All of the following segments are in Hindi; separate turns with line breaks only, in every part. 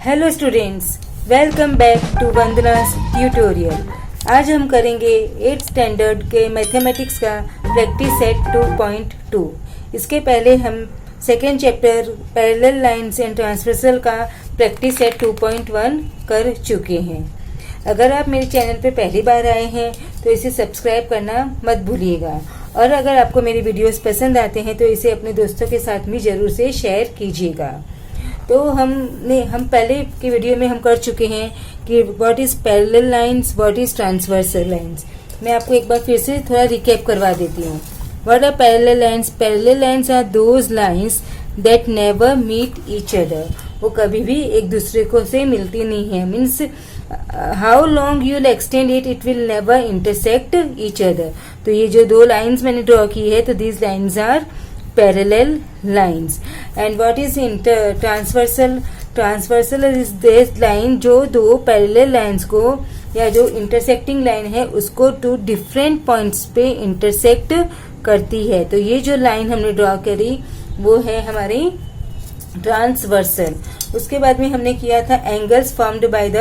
Hello students, welcome back to Vandana's tutorial. आज हम करेंगे 8th स्टैंडर्ड के मैथमेटिक्स का प्रैक्टिस सेट 2.2। इसके पहले हम second chapter parallel lines and transversal का प्रैक्टिस सेट 2.1 कर चुके हैं। अगर आप मेरे चैनल पे पहली बार आए हैं तो इसे सब्सक्राइब करना मत भूलिएगा, और अगर आपको मेरी वीडियोस पसंद आते हैं तो इसे अपने दोस्तों के साथ भी ज़रूर से शेयर कीजिएगा। तो हम पहले की वीडियो में हम कर चुके हैं कि what is parallel lines, what is transversal lines. मैं आपको एक बार फिर से थोड़ा रिकैप करवा देती हूँ। What are parallel lines? Parallel lines are those lines that never meet each other. वो कभी भी एक दूसरे को से मिलती नहीं है। Means how long you will extend it, it will never intersect each other. तो ये जो दो लाइंस मैंने ड्रॉ की है, तो these lines are parallel lines. And what is transversal? Transversal is this line जो दो parallel lines को या जो intersecting line है उसको टू different points पे intersect करती है। तो ये जो line हमने ड्रॉ करी वो है हमारी ट्रांसवर्सल। उसके बाद में हमने किया था angles formed by the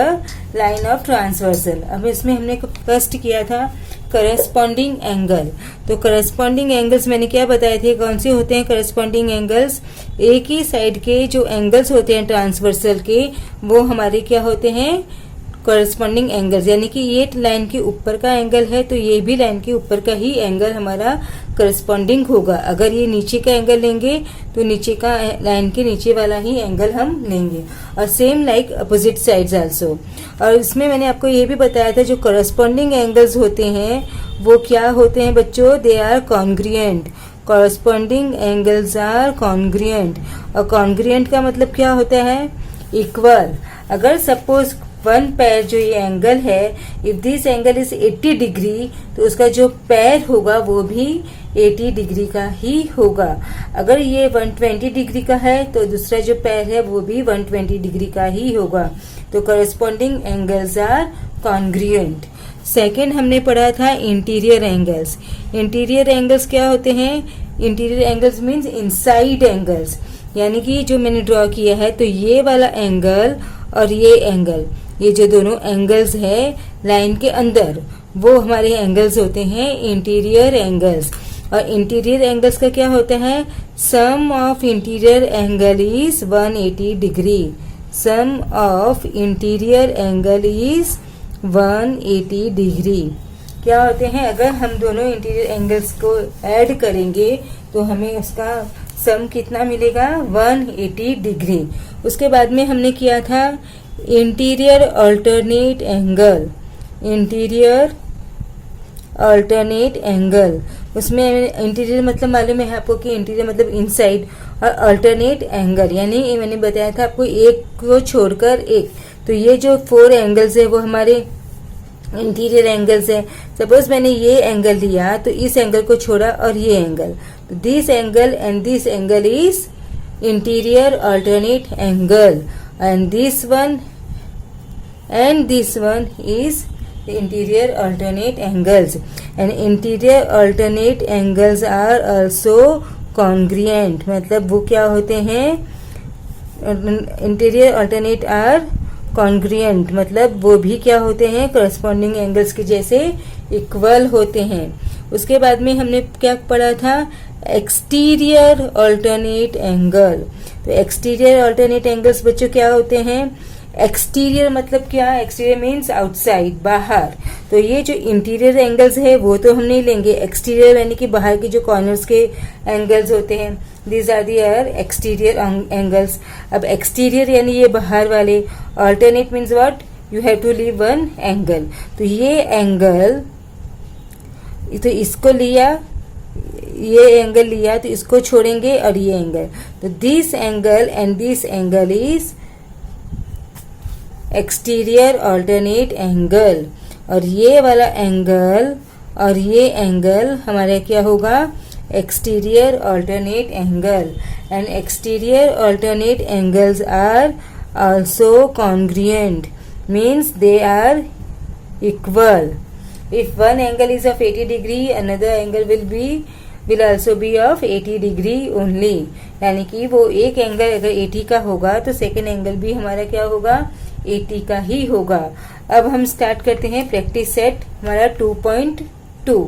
line of transversal. अब इसमें हमने फर्स्ट किया था करस्पॉन्डिंग एंगल। तो करस्पॉन्डिंग एंगल्स मैंने क्या बताए थे, कौन से होते हैं करस्पॉन्डिंग एंगल्स? एक ही साइड के जो एंगल्स होते हैं ट्रांसवर्सल के, वो हमारे क्या होते हैं करस्पॉन्डिंग एंगल्स। यानी कि ये लाइन के ऊपर का एंगल है तो ये भी लाइन के ऊपर का ही एंगल हमारा करस्पॉन्डिंग होगा। अगर ये नीचे का एंगल लेंगे तो नीचे का लाइन के नीचे वाला ही एंगल हम लेंगे, और same like opposite sides also. और इसमें मैंने आपको ये भी बताया था जो करस्पॉन्डिंग एंगल्स होते हैं वो क्या होते हैं बच्चों? They are congruent. Corresponding angles are congruent. और कॉन्ग्रुएंट का मतलब क्या होता है? इक्वल। अगर सपोज वन पैर जो ये एंगल है, if this angle is 80 degree, तो उसका जो पैर होगा वो भी 80 डिग्री का ही होगा। अगर ये 120 डिग्री का है तो दूसरा जो पैर है वो भी 120 डिग्री का ही होगा। तो corresponding angles are congruent. Second हमने पढ़ा था इंटीरियर एंगल्स। इंटीरियर एंगल्स क्या होते हैं? Interior angles means inside angles. यानी कि जो मैंने ड्रॉ किया है तो ये वाला एंगल और ये एंगल, ये जो दोनों एंगल्स है लाइन के अंदर, वो हमारे एंगल्स होते हैं इंटीरियर एंगल्स। और इंटीरियर एंगल्स का क्या होता है? Sum of interior angle is 180 degree. Sum of interior angle is 180 degree. क्या होते हैं? अगर हम दोनों इंटीरियर एंगल्स को ऐड करेंगे तो हमें उसका सम कितना मिलेगा? 180 डिग्री। उसके बाद में हमने किया था interior alternate angle. Interior alternate angle, उसमें इंटीरियर मतलब मालूम है आपको कि इंटीरियर मतलब इनसाइड, और अल्टरनेट एंगल यानी मैंने बताया था आपको एक को छोड़कर एक। तो ये जो 4 एंगल्स है वो हमारे इंटीरियर एंगल्स है। सपोज मैंने ये एंगल लिया तो इस एंगल को छोड़ा और ये एंगल, तो this angle and this angle is interior alternate angle, and this one is the interior alternate angles, and interior alternate angles are also congruent। मतलब वो क्या होते हैं? interior alternate are congruent मतलब वो भी क्या होते हैं? corresponding angles के जैसे इक्वल होते हैं। उसके बाद में हमने क्या पढ़ा था? Exterior alternate angle. तो एक्सटीरियर अल्टरनेट एंगल्स बच्चों क्या होते हैं? एक्सटीरियर मतलब क्या? एक्सटीरियर मीन्स आउटसाइड, बाहर। तो ये जो इंटीरियर एंगल्स है वो तो हम नहीं लेंगे। एक्सटीरियर यानी कि बाहर के जो कॉर्नर्स के एंगल्स होते हैं, these are their exterior angles. अब एक्सटीरियर यानी ये बाहर वाले, alternate means what? You have to leave one angle. तो ये एंगल, तो इसको लिया, ये एंगल लिया तो इसको छोड़ेंगे, और ये एंगल, तो this angle and this angle is exterior alternate angle. और ये वाला एंगल और ये एंगल हमारा क्या होगा? Exterior alternate angle. And exterior alternate angles are also congruent, means they are equal. If one angle is of 80 degree, another angle will be will also be of 80 degree only, यानी कि वो एक एंगल अगर 80 का होगा तो सेकेंड एंगल भी हमारा क्या होगा, 80 का ही होगा। अब हम स्टार्ट करते हैं प्रैक्टिस सेट हमारा 2.2।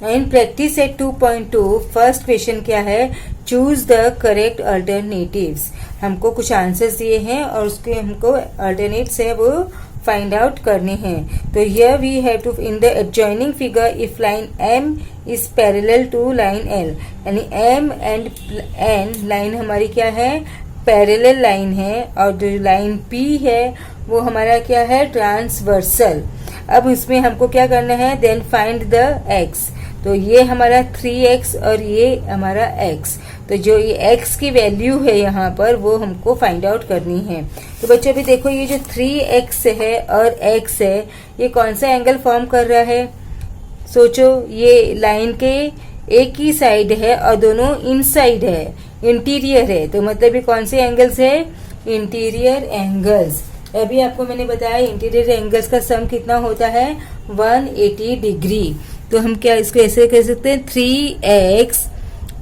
In practice set 2.2 first question क्या है, चूज द करेक्ट अल्टरनेटिव्स। हमको कुछ आंसर्स दिए हैं और उसके हमको अल्टरनेट्स है वो फाइंड आउट करने हैं। तो here we have to in the adjoining figure if line M is parallel to line L, यानी M एंड N लाइन हमारी क्या है, पैरेलल लाइन है, और जो लाइन P है वो हमारा क्या है, ट्रांसवर्सल। अब इसमें हमको क्या करना है, देन फाइंड द x। तो ये हमारा 3x और ये हमारा x, तो जो ये x की वैल्यू है यहाँ पर वो हमको फाइंड आउट करनी है। तो बच्चों अभी देखो ये जो 3x है और x है ये कौन सा एंगल फॉर्म कर रहा है, सोचो। ये लाइन के एक ही साइड है और दोनों इनसाइड है, इंटीरियर है, तो मतलब ये कौन से एंगल्स है, इंटीरियर एंगल्स। अभी आपको मैंने बताया इंटीरियर एंगल्स का सम कितना होता है, 180 डिग्री। तो हम क्या इसको ऐसे कह सकते हैं, 3x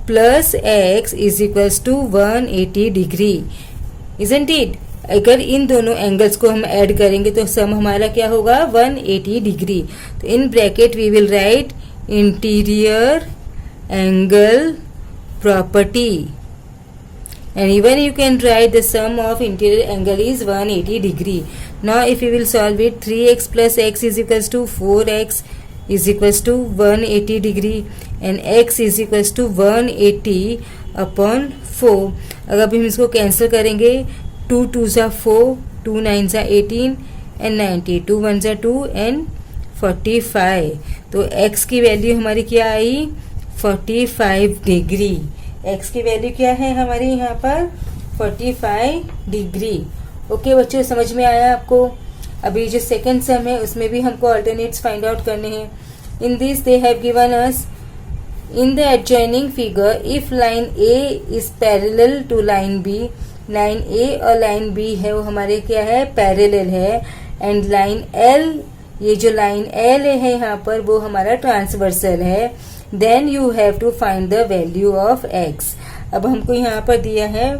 plus x is equals to 180 degree, isn't it. अगर इन दोनों एंगल्स को हम ऐड करेंगे तो सम हमारा क्या होगा, 180 डिग्री। तो in bracket we will write interior angle property, and even you can write the sum of interior angle is 180 degree. Now if you will solve it, 3x plus x is equals to 4x is equals to 180 degree and x is equals to 180 upon 4. अगर हम इसको कैंसिल करेंगे, 2 2s are 4, 2 9s are 18 and 90, 2 1s are 2 and 45। तो x की वैल्यू हमारी क्या आई, 45 डिग्री। x की वैल्यू क्या है हमारी यहाँ पर, 45 डिग्री। ओके बच्चों, समझ में आया आपको। अभी जो सेकंड सम है उसमें भी हमको अल्टरनेट्स फाइंड आउट करने हैं। In this they have given us in the adjoining figure if line A is parallel to line B, line A और लाइन B है वो हमारे क्या है, पैरेलल है, एंड लाइन L, ये जो लाइन L है यहाँ पर वो हमारा ट्रांसवर्सल है, then you have to find the value of x। अब हमको यहाँ पर दिया है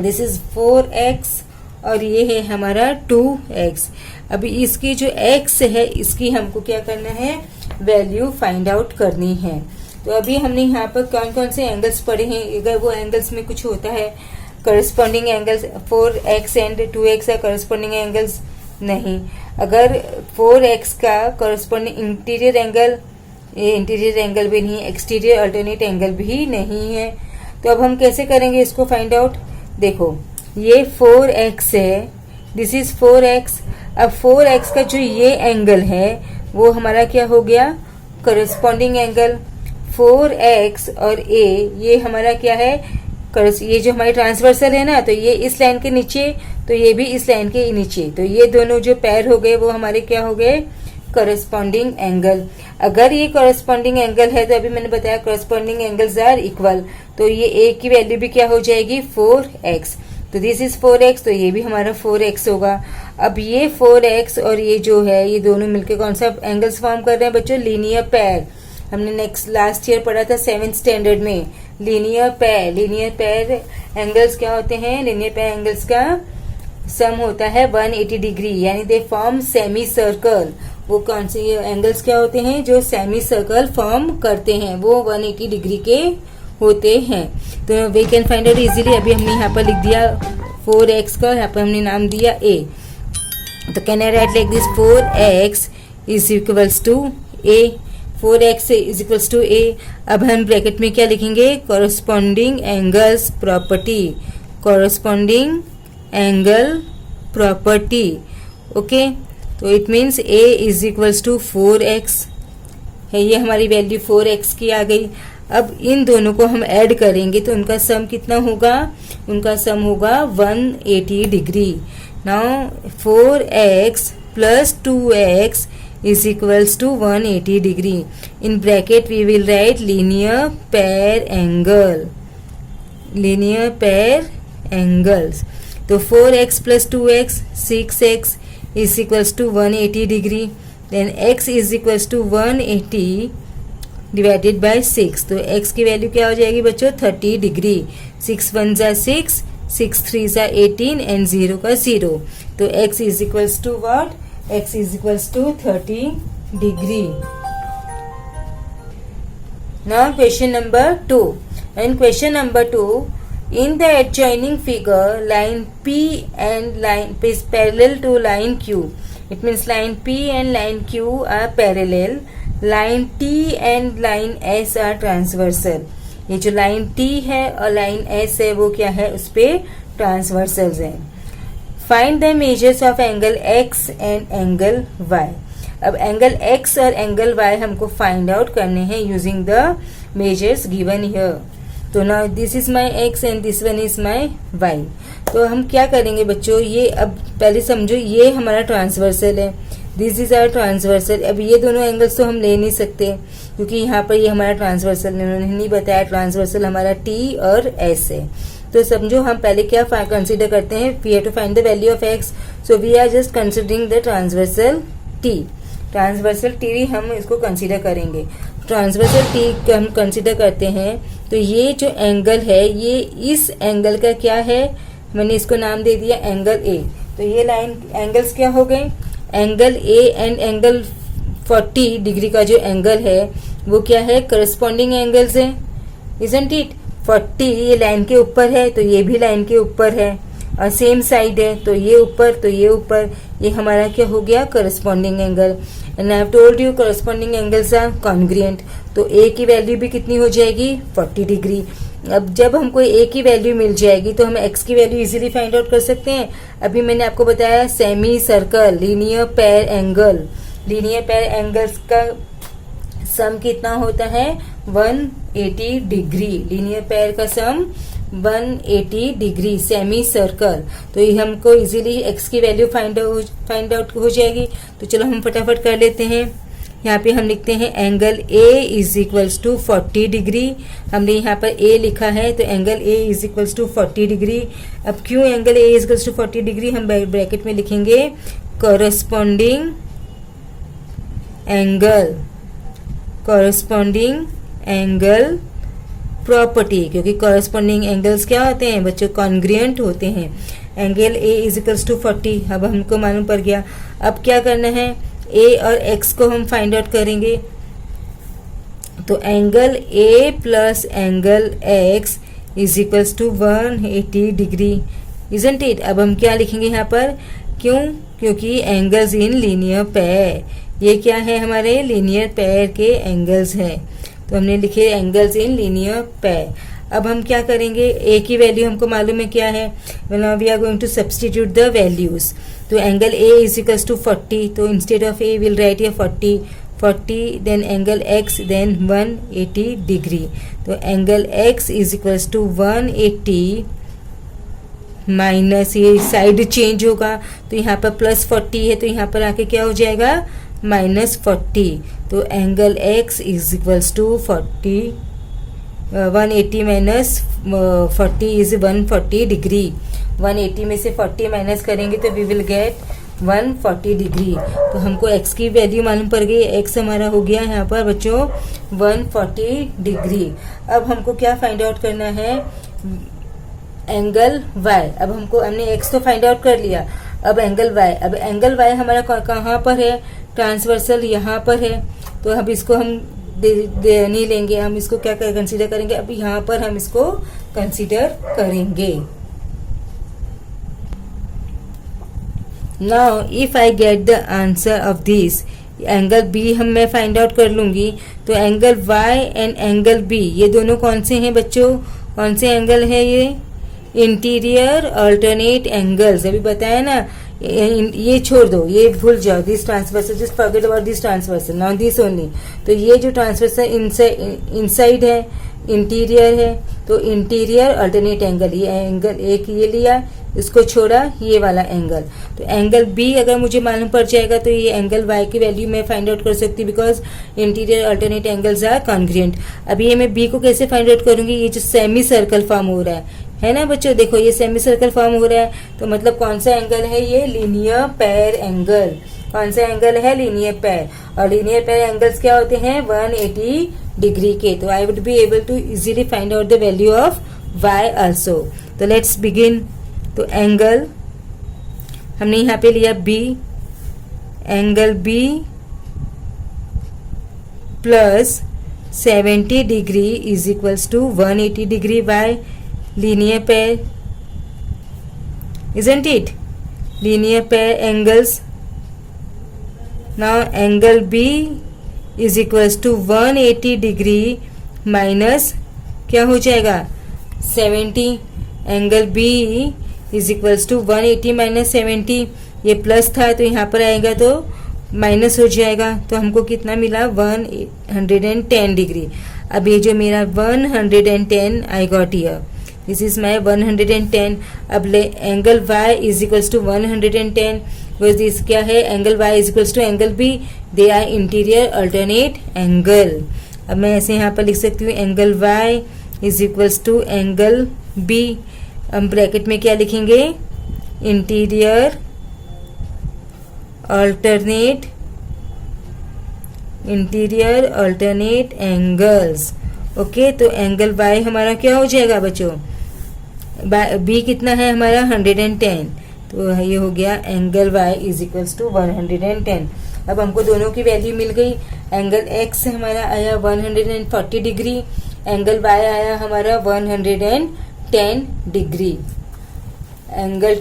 दिस इज 4x और ये है हमारा 2x। अभी इसकी जो x है इसकी हमको क्या करना है, वैल्यू फाइंड आउट करनी है। तो अभी हमने यहाँ पर कौन कौन से एंगल्स पढ़े हैं, अगर वो एंगल्स में कुछ होता है corresponding angles, 4x and 2x है करस्पॉन्डिंग एंगल्स नहीं। अगर 4x का करस्पॉन्डिंग इंटीरियर एंगल, ये इंटीरियर एंगल भी नहीं है, एक्सटीरियर अल्टरनेट एंगल भी नहीं है। तो अब हम कैसे करेंगे इसको फाइंड आउट, देखो ये 4x है, दिस इज 4x। अब 4x का जो ये एंगल है वो हमारा क्या हो गया, करस्पॉन्डिंग एंगल। 4x और a ये हमारा क्या है, ये जो हमारी ट्रांसवर्सल है ना, तो ये इस लाइन के नीचे, तो ये भी इस लाइन के नीचे, तो ये दोनों जो पैर हो गए वो हमारे क्या हो गए, करस्पॉन्डिंग एंगल। अगर ये करस्पॉन्डिंग एंगल है तो अभी मैंने बताया करस्पॉन्डिंग एंगल्स आर इक्वल, तो ये a की वैल्यू भी क्या हो जाएगी, 4x। तो दिस इज 4x, तो ये भी हमारा 4x होगा। अब ये 4x और ये जो है ये दोनों मिलकर कौन सा एंगल्स फॉर्म कर रहे हैं बच्चों, लीनियर पैर। हमने लास्ट ईयर पढ़ा था 7th स्टैंडर्ड में, लीनियर पैर। लीनियर पैर एंगल्स क्या होते हैं, लीनियर पैर एंगल्स का सम होता है 180 डिग्री, यानी दे फॉर्म सेमी सर्कल। वो कौन से एंगल्स क्या होते हैं, जो सेमी सर्कल फॉर्म करते हैं वो 180 डिग्री के होते हैं। तो we can find out easily. अभी हमने यहाँ पर लिख दिया 4x का, यहाँ पर हमने नाम दिया a, तो can I write like this 4x is equals to a, 4x is equals to a। अब हम ब्रैकेट में क्या लिखेंगे, corresponding angles property, corresponding angle property. Okay, तो it means a is equals to 4x है, ये हमारी वैल्यू 4x की आ गई। अब इन दोनों को हम ऐड करेंगे तो उनका सम कितना होगा, उनका सम होगा 180 degree. Now 4x plus 2x is equals to 180 degree. In bracket we will write linear pair angle, linear pair angles. तो 4x plus 2x 6x is equals to 180 degree. Then x is equals to 180 divided by 6। तो x की वैल्यू क्या हो जाएगी बच्चों 30 डिग्री। 6 1 जा 6, 6 3 जा 18 एंड 0 का 0। तो x is equals to what, x is equals to 30 degree. Now question number 2। In question number 2, in the adjoining figure, line P and line P is parallel to line Q. It means line P and line Q are parallel. Line T and line S are transversal. ये जो line T है और line S है वो क्या है, उस पे transversals है। Find the measures of angle X and angle Y. अब एंगल X और एंगल Y हमको फाइंड आउट करने हैं using the measures given here. तो now this is my X and this one is my Y. तो हम क्या करेंगे बच्चों, ये अब पहले समझो ये हमारा ट्रांसवर्सल है, दिस इज आवर ट्रांसवर्सल। अब ये दोनों एंगल्स तो हम ले नहीं सकते क्योंकि यहाँ पर ये हमारा ट्रांसवर्सल उन्होंने नहीं बताया, ट्रांसवर्सल हमारा टी और एस है। तो समझो हम पहले क्या कंसिडर करते हैं, we have to find the value of x, so we are just considering the transversal T. Transversal T हम इसको कंसिडर करेंगे। ट्रांसवर्सल टी हम कंसिडर करते हैं तो ये जो एंगल है ये इस एंगल का क्या है, मैंने इसको नाम दे दिया एंगल ए। तो ये लाइन एंगल्स क्या हो गए, angle A and angle 40 degree का जो एंगल है वो क्या है, करस्पॉन्डिंग एंगल्स है, इजंट इट। 40 ये लाइन के ऊपर है तो ये भी लाइन के ऊपर है और सेम साइड है, तो ये ऊपर तो ये ऊपर, ये हमारा क्या हो गया, corresponding angle. And I have told you corresponding angles are congruent. तो ए की वैल्यू भी कितनी हो जाएगी, 40 डिग्री। अब जब हमको ए की वैल्यू मिल जाएगी तो हम एक्स की वैल्यू इजीली फाइंड आउट कर सकते हैं। अभी मैंने आपको बताया semi circle linear pair angle, linear pair angles का सम कितना होता है, 180 डिग्री। लीनियर पेयर का सम 180 डिग्री सेमी सर्कल। तो ये हमको इजीली एक्स की वैल्यू फाइंड आउट हो जाएगी। तो चलो हम फटाफट कर लेते हैं। यहाँ पे हम लिखते हैं angle A is equals to 40 degree. हमने यहाँ पर ए लिखा है तो angle A is equals to 40 degree. अब क्यों angle A is equals to 40 degree, हम ब्रैकेट में लिखेंगे करस्पॉन्डिंग एंगल प्रॉपर्टी, क्योंकि कॉरेस्पॉन्डिंग एंगल्स क्या होते हैं बच्चों, कॉन्ग्रुएंट होते हैं। Angle A is equals to 40 अब हमको मालूम पड़ गया। अब क्या करना है, ए और एक्स को हम फाइंड आउट करेंगे। तो angle A plus angle x is equals to 180 degree, isn't it. अब हम क्या लिखेंगे यहाँ पर, क्योंकि एंगल्स इन लीनियर पेयर, ये क्या है हमारे लीनियर पेयर के एंगल्स हैं, तो हमने लिखे एंगल्स इन लीनियर पेयर। अब हम क्या करेंगे, ए की वैल्यू हमको मालूम है क्या है, we are going to substitute the values. तो angle A is equals to 40, तो instead of A will write ये 40 then angle X then 180 degree. तो angle x is equals to 180 minus, ये साइड चेंज होगा तो यहाँ पर प्लस 40 है तो यहाँ पर आके क्या हो जाएगा -40। तो angle x is equals to 180 minus 40 is 140 degree. 180 में से 40 माइनस करेंगे तो वी विल गेट 140 डिग्री। तो हमको x की वैल्यू मालूम पड़ गई, x हमारा हो गया यहाँ पर बच्चों 140 डिग्री। अब हमको क्या फाइंड आउट करना है, एंगल y। अब हमने x तो फाइंड आउट कर लिया, अब एंगल y। अब एंगल y हमारा कहाँ पर है, ट्रांसवर्सल यहाँ पर है, तो अब इसको हम नहीं लेंगे, हम इसको क्या कंसीडर करेंगे, अब यहाँ पर हम इसको कंसीडर करेंगे। Now if I get the answer of this, angle B मैं फाइंड आउट कर लूंगी। तो angle y and angle b ये दोनों कौन से हैं बच्चों, कौन से एंगल है, ये इंटीरियर अल्टरनेट एंगल्स। अभी बताया ना, ये छोड़ दो, ये भूल जाओ, this transversal, just forget about this transversal, now this only. तो ये जो ट्रांसवर्सल इनसाइड है, इंटीरियर है, तो इंटीरियर अल्टरनेट एंगल, ये एंगल एक ये लिया, इसको छोड़ा, ये वाला एंगल। तो एंगल बी अगर मुझे मालूम पड़ जाएगा तो ये एंगल वाई की वैल्यू मैं फाइंड आउट कर सकती, because interior alternate angles are congruent. अब ये मैं बी को कैसे फाइंड आउट करूंगी, ये जो सेमी सर्कल फॉर्म हो रहा है ना बच्चों, देखो ये सेमी सर्कल फॉर्म हो रहा है, तो मतलब कौन सा एंगल है, ये लीनियर पेयर एंगल। कौन सा एंगल है? Linear pair. और लीनियर पेयर एंगल्स क्या होते हैं? 180 डिग्री के। तो I would be able to easily find out the value of y also. तो लेट्स बिगिन। तो एंगल हमने यहाँ पे लिया b, angle b plus 70 degree is equals to 180 degree by linear pair, isn't it? Linear pair angles. Now angle B is equals to 180 degree minus क्या हो जाएगा? 70। Angle B is equals to 180 minus 70। ये प्लस था तो यहाँ पर आएगा तो माइनस हो जाएगा। तो हमको कितना मिला? 110 डिग्री। अब ये जो मेरा 110 I got here, this is my 110। अब let angle y is equals to 110 this क्या है? Angle y is equals to angle b, they are interior alternate angle. अब मैं ऐसे यहाँ पर लिख सकती हूँ angle y is equals to angle b। हम ब्रैकेट में क्या लिखेंगे? Interior alternate angles. ओके, तो एंगल y हमारा क्या हो जाएगा बच्चों? b कितना है हमारा? 110। तो ये हो गया angle y is equals to 110। अब हमको दोनों की वैल्यू मिल गई। एंगल x हमारा आया 140 डिग्री, एंगल y आया हमारा 110 degree. Angle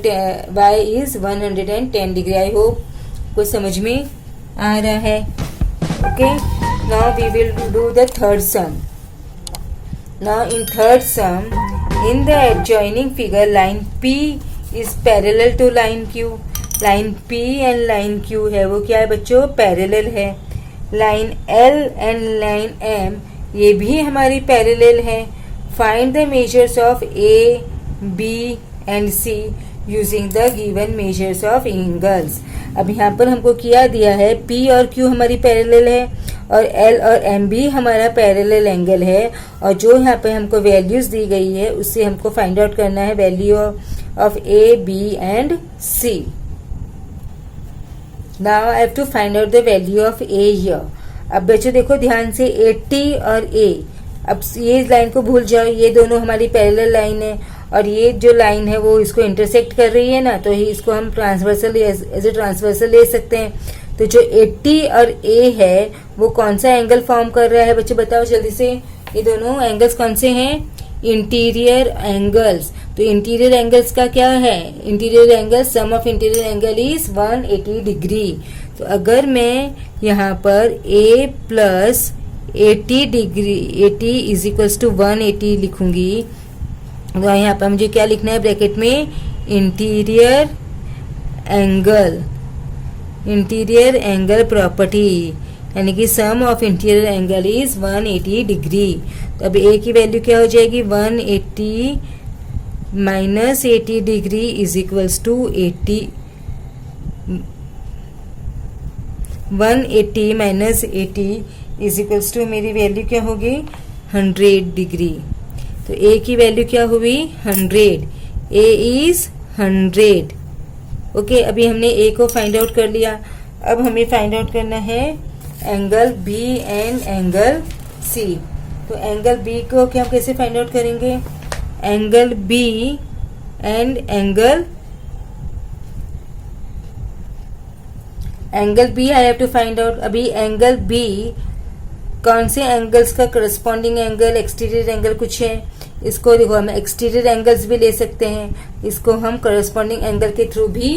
y is 110 degree. I hope कुछ समझ में आ रहा है। Okay, now we will do the third sum. Now in third sum, in the adjoining figure, line P is parallel to line Q. Line P and line Q है वो क्या है बच्चों? पैरेलल है। Line L and line M ये भी हमारी पैरेलल है। Find the measures of A, B and C using the given measures of angles. अब यहाँ पर हमको क्या दिया है? P और Q हमारी पैरेलल है और L और M भी हमारा पैरेलल एंगल है। और जो यहाँ पे हमको वैल्यूज दी गई है उससे हमको फाइंड आउट करना है value of A, B and C। Now I have to find out the value of A here. अब बच्चों देखो ध्यान से 80 और A। अब ये लाइन को भूल जाओ, ये दोनों हमारी पैरेलल लाइन है और ये जो लाइन है वो इसको इंटरसेक्ट कर रही है ना, तो इसको हम ट्रांसवर्सल एज ए ट्रांसवर्सल ले सकते हैं। तो जो 80 और A है वो कौन सा एंगल फॉर्म कर रहा है बच्चों? बताओ जल्दी से। ये दोनों एंगल्स कौन से हैं? Interior angles. तो इंटीरियर एंगल्स का क्या है? Interior angle, sum of interior angle is 180 degree. तो अगर मैं यहाँ पर A plus 80 degree 80 is equals to 180 लिखूंगी तो यहाँ पर मुझे क्या लिखना है ब्रैकेट में? इंटीरियर एंगल प्रॉपर्टी, यानी कि sum of interior angle is 180 degree. तो अब A की वैल्यू क्या हो जाएगी? 180 minus 80 degree is equals to 80। 180 minus 80 is equals to मेरी वैल्यू क्या होगी? 100 डिग्री। तो A की वैल्यू क्या हुई? 100। A is 100। ओके, अभी हमने A को फाइंड आउट कर लिया। अब हमें फाइंड आउट करना है angle B and angle C। तो एंगल B को क्या हम कैसे फाइंड आउट करेंगे? Angle B and angle B I have to find out. अभी एंगल B कौन से एंगल्स का करस्पॉन्डिंग एंगल, एक्सटीरियर एंगल कुछ है, इसको देखो हम एक्सटीरियर एंगल्स भी ले सकते हैं, इसको हम करस्पॉन्डिंग एंगल के थ्रू भी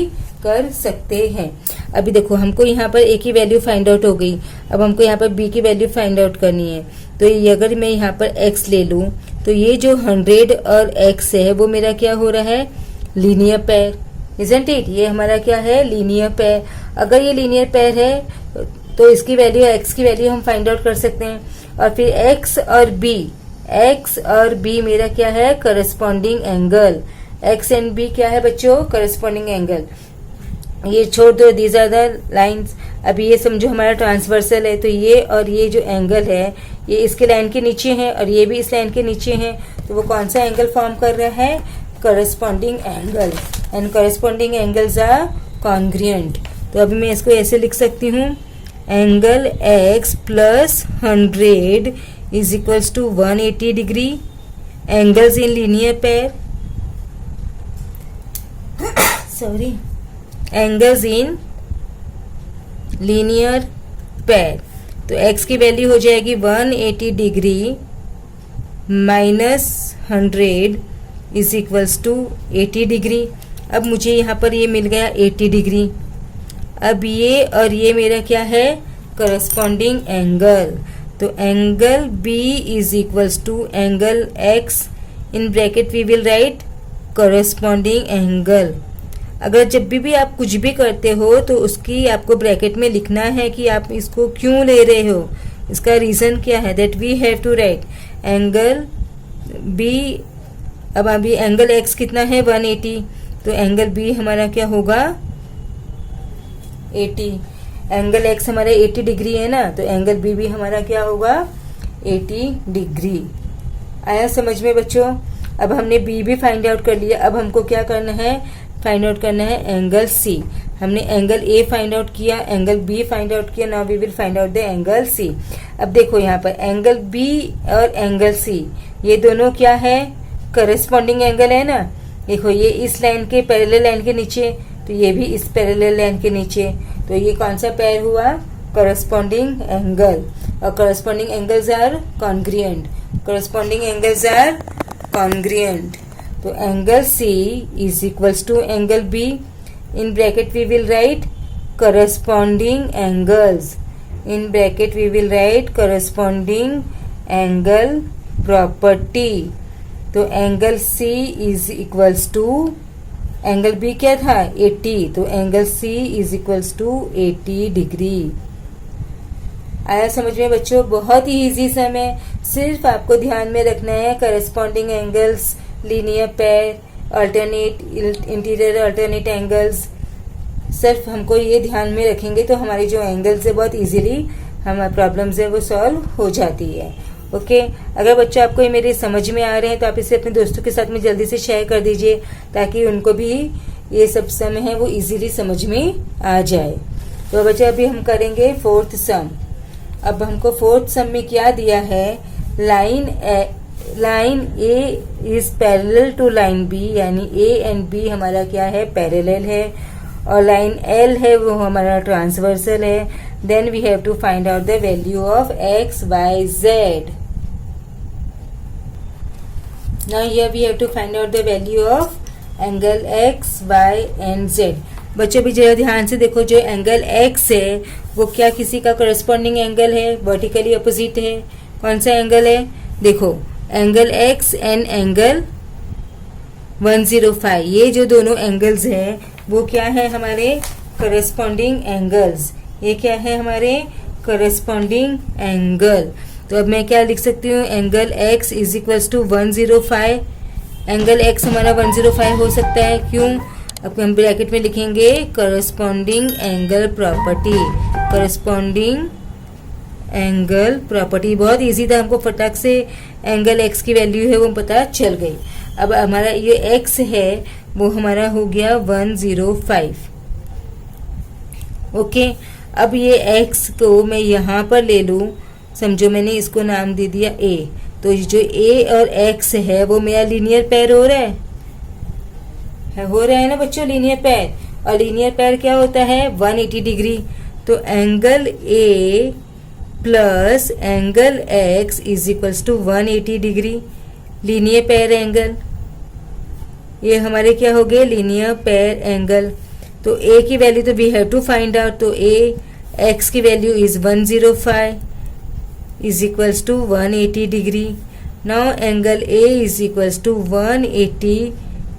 कर सकते हैं। अभी देखो हमको यहाँ पर A की वैल्यू फाइंड आउट हो गई, अब हमको यहाँ पर B की वैल्यू फाइंड आउट करनी है। तो ये अगर मैं यहाँ पर X ले लूँ तो ये जो 100 और X है वो मेरा क्या हो रहा है? Linear pair, isn't it? ये हमारा क्या है? Linear pair. अगर ये लीनियर पेयर है तो इसकी वैल्यू X की वैल्यू हम फाइंड आउट कर सकते हैं। और फिर X और B मेरा क्या है? Corresponding angle. X and B क्या है बच्चों? Corresponding angle. ये छोड़ दो, दीज आर द लाइन्स। अभी ये समझो हमारा ट्रांसवर्सल है, तो ये और ये जो एंगल है ये इसके लाइन के नीचे है और ये भी इस लाइन के नीचे है, तो वो कौन सा एंगल फॉर्म कर रहा है? Corresponding angle. And corresponding angles are congruent. तो अभी मैं इसको ऐसे लिख सकती हूँ, angle x plus 100 is equals to 180 degree, angles in linear pair, sorry, angles in linear pair. तो x की वैल्यू हो जाएगी 180 degree minus 100 is equals to 80 degree. अब मुझे यहाँ पर ये मिल गया 80 डिग्री। अब ये और ये मेरा क्या है, करस्पॉन्डिंग एंगल। तो angle B is equals to angle x, in bracket we will write corresponding angle. अगर जब भी आप कुछ भी करते हो तो उसकी आपको ब्रैकेट में लिखना है कि आप इसको क्यों ले रहे हो, इसका रीज़न क्या है, that we have to write angle B। अब अभी एंगल x कितना है 180, तो एंगल B हमारा क्या होगा 80। एंगल x हमारा 80 डिग्री है ना, तो एंगल B भी हमारा क्या होगा 80 डिग्री। आया समझ में बच्चों? अब हमने B भी फाइंड आउट कर लिया। अब हमको क्या करना है, फाइंड आउट करना है एंगल C। हमने एंगल A फाइंड आउट किया, एंगल B फाइंड आउट किया, now we will find out the angle C। अब देखो यहाँ पर एंगल B और एंगल C ये दोनों क्या है, करस्पॉन्डिंग एंगल है ना। देखो ये इस लाइन के पैरेलल लाइन के नीचे, तो ये भी इस पैरेलल लाइन के नीचे, तो ये कौन सा पेयर हुआ, करस्पॉन्डिंग एंगल। और corresponding angles are congruent, corresponding angles are congruent. तो angle C is equals to angle B, in bracket we will write corresponding angles, in bracket we will write corresponding angle property. तो angle C is equals to angle B क्या था 80, तो angle C is equals to 80 degree. आया समझ में बच्चों? बहुत ही इजी सम है, सिर्फ आपको ध्यान में रखना है corresponding angles, linear pair, alternate, interior alternate angles, सिर्फ हमको ये ध्यान में रखेंगे तो हमारी जो एंगल्स है बहुत इजीली हमारी प्रॉब्लम्स है वो सॉल्व हो जाती है। ओके, अगर बच्चों आपको ये मेरे समझ में आ रहे हैं तो आप इसे अपने दोस्तों के साथ में जल्दी से शेयर कर दीजिए ताकि उनको भी ये सब सम है वो इजीली समझ में आ जाए। तो बच्चों अभी हम करेंगे फोर्थ सम। अब हमको फोर्थ सम में क्या दिया है, line A is parallel to line B, यानी A एंड B हमारा क्या है, पैरेलल है, और लाइन L है वो हमारा ट्रांसवर्सल है। Then we have to find out the value of x, y, z। Now here we have to find out the value of angle x, y and z। बच्चों भी जरा ध्यान से देखो, जो एंगल x है वो क्या किसी का करस्पॉन्डिंग एंगल है, वर्टिकली अपोजिट है। कौन सा एंगल है, देखो एंगल x एंड एंगल 105, ये जो दोनों एंगल्स हैं वो क्या है हमारे करस्पॉन्डिंग एंगल्स। ये क्या है हमारे करस्पॉन्डिंग एंगल। तो अब मैं क्या लिख सकती हूँ, angle x is equals to 105। Angle x हमारा 105 हो सकता है, क्यों? अब हम ब्रैकेट में लिखेंगे corresponding angle property, corresponding angle property. बहुत इजी था, हमको फटाक से एंगल x की वैल्यू है वो पता चल गई। अब हमारा ये x है वो हमारा हो गया 105। ओके, अब ये x को मैं यहाँ पर ले लूँ, समझो मैंने इसको नाम दे दिया a, तो जो a और x है वो मेरा लीनियर पेयर हो रहा है ना बच्चों, लीनियर पेयर। और लीनियर पेयर क्या होता है 180 डिग्री। तो angle a plus angle x is equals to 180 degree, linear pair angle. ये हमारे क्या हो गए, लीनियर पेयर एंगल। तो a की वैल्यू तो we have to find out, तो x की value is 105 is equals to 180 degree. Now angle a is equals to 180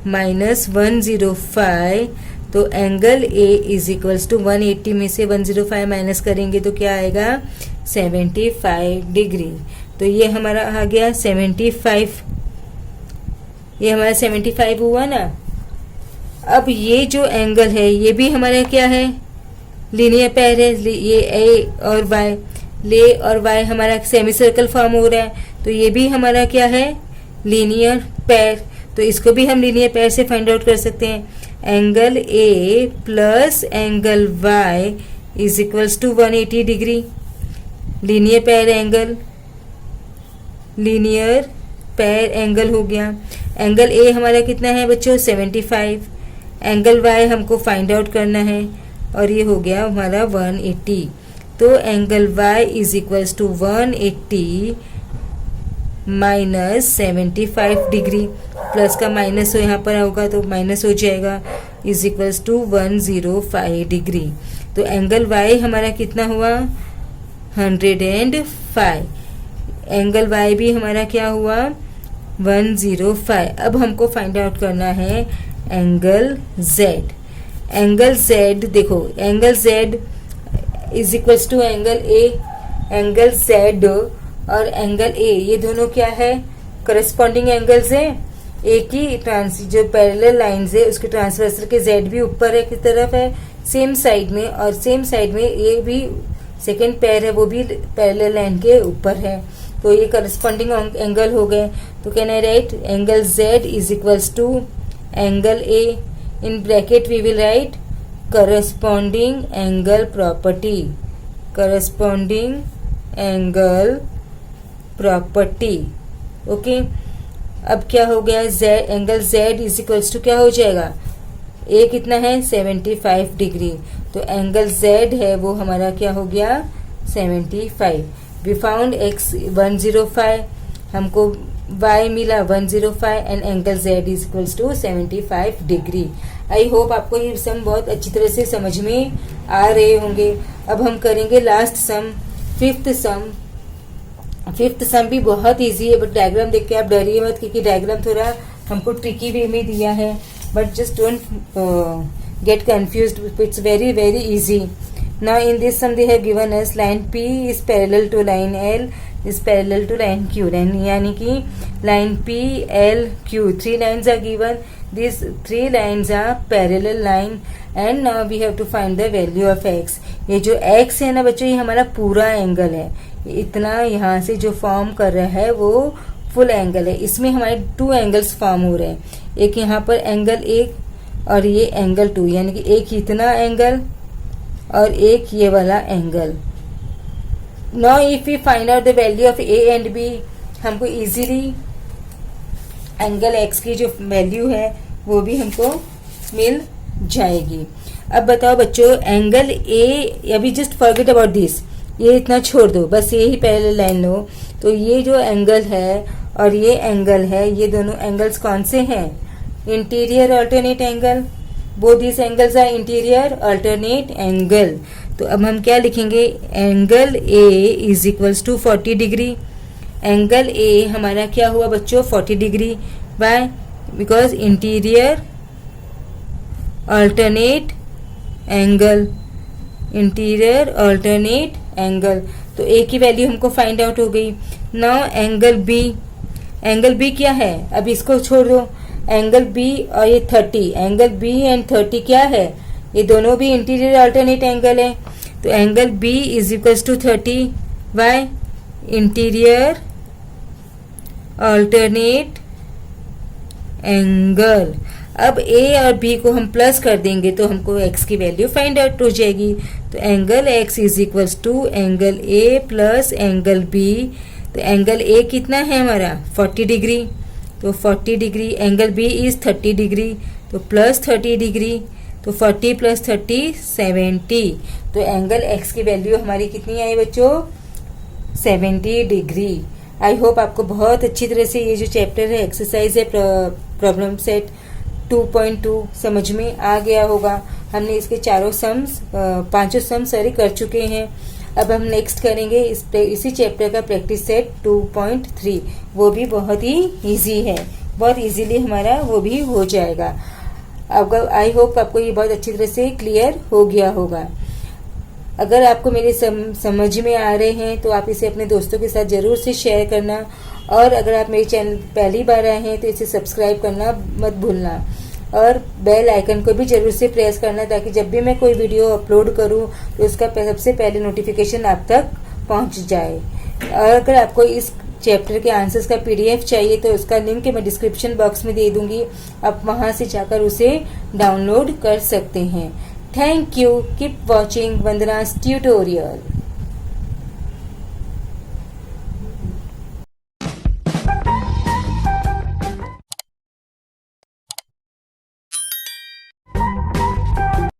minus 105, तो angle a is equals to 180 में से 105 माइनस करेंगे तो क्या आएगा 75 डिग्री। तो ये हमारा आ गया 75, ये हमारा 75 हुआ ना। अब ये जो एंगल है ये भी हमारा क्या है, लीनियर पेयर है। ये a और y, ले और y हमारा सेमी सर्कल फॉर्म हो रहा है, तो ये भी हमारा क्या है, लीनियर पेयर। तो इसको भी हम लीनियर पेयर से फाइंड आउट कर सकते हैं। Angle A plus angle Y is equals to 180 degree. Linear pair angle हो गया। एंगल ए हमारा कितना है बच्चों 75। एंगल वाई हमको फाइंड आउट करना है और ये हो गया हमारा 180। तो angle Y is equals to 180 minus 75 degree, plus का माइनस हो यहाँ पर होगा तो माइनस हो जाएगा, इज इक्वल्स टू 105 डिग्री। तो एंगल वाई हमारा कितना हुआ 105। एंगल वाई भी हमारा क्या हुआ 105। अब हमको फाइंड आउट करना है एंगल जेड। एंगल जेड देखो, angle Z is equals to angle A. Angle Z और एंगल ए ये दोनों क्या है करस्पॉन्डिंग एंगल्स है। ए की जो पैरेलल लाइंस है उसके ट्रांसवर्सल के जेड भी ऊपर है की तरफ है सेम साइड में, और सेम साइड में ये भी सेकेंड पेयर है वो भी पैरेलल लाइन के ऊपर है। तो ये करस्पॉन्डिंग एंगल हो गए। तो can I write angle Z is equals to angle A, in bracket we will write corresponding angle property. Corresponding angle property okay. अब क्या हो गया angle Z is equals to क्या हो जाएगा, ए कितना है 75 डिग्री, तो एंगल जेड है वो हमारा क्या हो गया 75। वी फाउंड एक्स 105, हमको y मिला 105 and angle z is equals to 75 degree. I hope आपको ये सम बहुत अच्छी तरह से समझ में आ रहे होंगे। अब हम करेंगे लास्ट सम, फिफ्थ सम। फिफ्थ सम भी बहुत इजी है, बट डायग्राम देख के आप डरिए मत क्योंकि डायग्राम थोड़ा हमको ट्रिकी वे में दिया है, but just don't get confused, it's very very easy. Now in this sum they have given us line P is parallel to line L is parallel to line Q, यानी कि line P, L, Q, 3 lines are given. These 3 lines are parallel line and now we have to find the value of x. ये जो x है ना बच्चों ये हमारा पूरा एंगल है, इतना यहाँ से जो फॉर्म कर रहा है वो फुल एंगल है। इसमें हमारे 2 एंगल्स फॉर्म हो रहे हैं, एक यहाँ पर एंगल 1 और ये एंगल 2, यानी कि एक इतना एंगल और एक ये वाला angle. Now if we find out the value of A and B, हमको इजीली एंगल एक्स की जो वैल्यू है वो भी हमको मिल जाएगी। अब बताओ बच्चों एंगल ए, अभी जस्ट फॉरगेट अबाउट दिस, ये इतना छोड़ दो, बस ये ही पैरेलल लाइन लो। तो ये जो एंगल है और ये एंगल है, ये दोनों एंगल्स कौन से हैं, interior alternate angle. Both this angles are interior alternate angle. तो अब हम क्या लिखेंगे, angle A is equals to 40 degree. Angle A हमारा क्या हुआ बच्चों 40 degree, by because interior alternate angle, interior alternate angle. तो ए की वैल्यू हमको फाइंड आउट हो गई। Now angle B, angle B क्या है, अब इसको छोड़ दो, एंगल बी और ये 30, एंगल बी एंड 30 क्या है, ये दोनों भी इंटीरियर अल्टरनेट एंगल है। तो angle B is equals to 30 by interior alternate angle. अब ए और बी को हम प्लस कर देंगे तो हमको एक्स की वैल्यू फाइंड आउट हो जाएगी। तो angle x is equals to angle A plus angle B. तो एंगल ए कितना है हमारा 40 डिग्री, तो 40 degree, angle B is 30 degree तो प्लस 30 डिग्री, तो 40 प्लस 30 70। तो एंगल एक्स की वैल्यू हमारी कितनी आई बच्चों 70 डिग्री। आई होप आपको बहुत अच्छी तरह से ये जो चैप्टर है एक्सरसाइज है प्रॉब्लम सेट 2.2 समझ में आ गया होगा। हमने इसके पांचों सम्स कर चुके हैं। अब हम नेक्स्ट करेंगे इसी चैप्टर का प्रैक्टिस सेट 2.3, वो भी बहुत ही इजी है, बहुत इजीली हमारा वो भी हो जाएगा। अब आई होप आपको ये बहुत अच्छी तरह से क्लियर हो गया होगा। अगर आपको मेरे समझ में आ रहे हैं तो आप इसे अपने दोस्तों के साथ जरूर से शेयर करना, और अगर आप मेरे चैनल पहली बार आए हैं तो इसे सब्सक्राइब करना मत भूलना, और बेल आइकन को भी जरूर से प्रेस करना ताकि जब भी मैं कोई वीडियो अपलोड करूं तो उसका सबसे पहले नोटिफिकेशन आप तक पहुंच जाए। और अगर आपको इस चैप्टर के आंसर्स का PDF चाहिए तो उसका लिंक मैं डिस्क्रिप्शन बॉक्स में दे दूंगी, आप वहां से जाकर उसे डाउनलोड कर सकते हैं। Thank you, keep watching Vandana's tutorial.